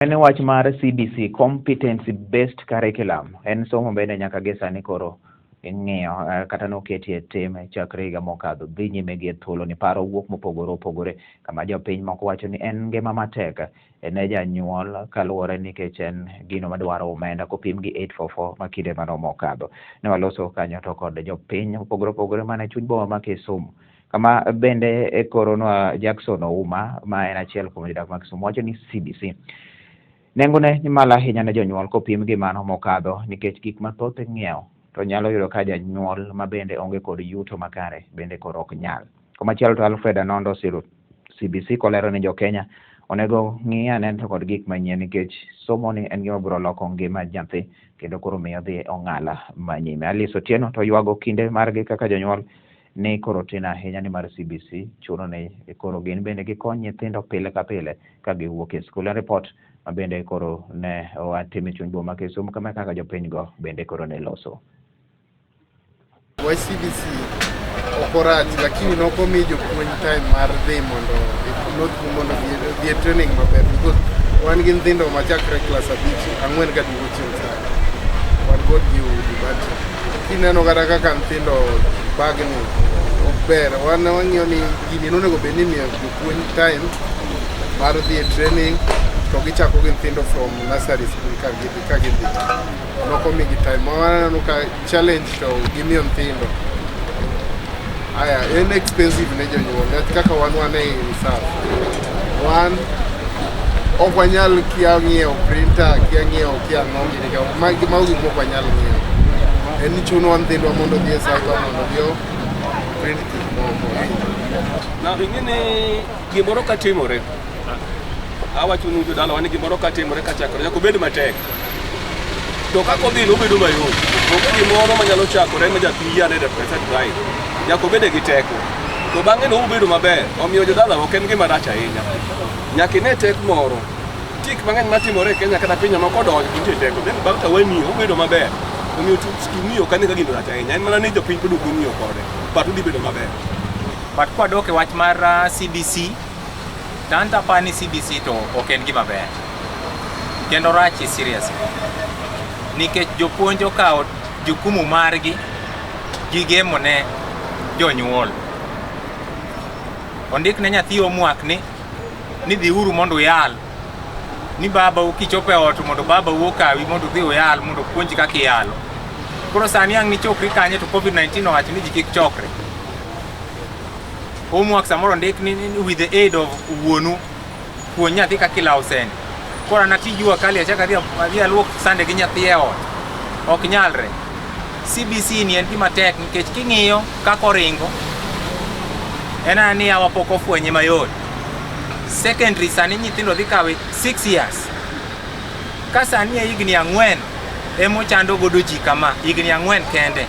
En wach mar CBC, competency based curriculum, en somo bende nyaka gi sani koro ing'iyo kata noketie tim chakre higa mokadho dhi nyime gi thuolo ni paro wuok mopogore opogore kama jopiny moko wacho ni en ngima matek ne janyuol kaluwore nikech en gino madwaro omenda kopim gi 844 makinde mano mokadho. Ne waloso kanyo to kod jopiny mopogore opogore mane chuny boma ma Kisumu. Kama bende koronwa Jackson Ouma ma en achiel kuom jodak ma Kisumu wacho ni CBC nengone ni malo ahinya ne jonyuol kopim gi mano mokadho nikech gik mathoth ng'iewo to nyalo yudo ka janyuol ma bende onge kod yuto makare bende koro ok nyal. Komachielo to Alfred Anondo siro CBC kolero ni jokenya onego ng'i ane to kod gik manyien nikech somo ni en gima biro loko ngima nyathi kendo koro miyo dhi ong'ala manyime. Alice Otieno to ywago kinde margi kaka jonyuol ni koro tin ahinya ni mar CBC chuno ni koro gin bende gikony nyithindo pile ka pile ka giwuok e skul. Report bende koro ne watime chuny boma Kisumu kama kaka jopiny go bende koro ne loso. CBC okorati lakini nokomi jopuonj time mar dhi mondo dhie training maber because wan gi nyithindo machakre class 5 4 ka duogo chieng' sani wan god gi udi but kineno kata kaka nyithindo bagni ber wan wang'iyo ni gini nonego bed ni miyo jopuonj time mar dhie training to gichako gi nyithindo from nursery school ka gidhi nokomi gi time waneno ka challenge to gimiyo nyithindo aya en expensive ne jonyuol kaka wan e reserve wan ok wanyal kia ng'iewo printer kia ng'iewo kia ng'ogi nikech mago gik mok wanyal ng'iewo en ni chuno nyithindwa mondo odhi e cyber mondo odhi print gik moko na ing'eni gimoro ka timore awacho ni jodala wan gimoro ka timore ka chakore nyaka obed matek to kako dhi nobedo mayot onge gimoro manyalo chakore ma jathi ane represent right nyaka obed gi teko to bang'e no obedo maber omiyo jodala ok en gima rach ahinya nyaka ine tek moro tik mang'eny matimore e Kenya kata pinje moko donjo nitie teko then bang' ka wang'iyo obedo maber omiyo tumiyo kane ka gino rach ahinya en mana ni jopiny pod ok ong'iyo kode but odhi bedo maber. But kwadok e wach mar CBC tanta pani CBC to ok en gima ber kendo rach serious nikech jopuonj okawo jukumu margi gigemo ne jonyuol. Ondik ne nyathi omwak ni dhi uru mondo uyal ni baba ukichope ot mondo baba uokawi mondo dhi uyal mondo puonji kaka iyalo. Koro sani ang' ni chokri kanye to COVID-19 owacho ni ji kik chokre. Homework samoro ndik ni with the aid of wuonu puonj nyathi kaka ilawo sende. Koro natijua kali achaka adhi aluok sande gi nyathi e ot ok nyalre. CBC ni en gima tek nikech king'iyo kaka oringo en ni awa pok ofwenye mayot. Secondary sani nyithindo dhi kawe 6 years ka sani e higni 4 emo chando godo ji kama higni 4 kende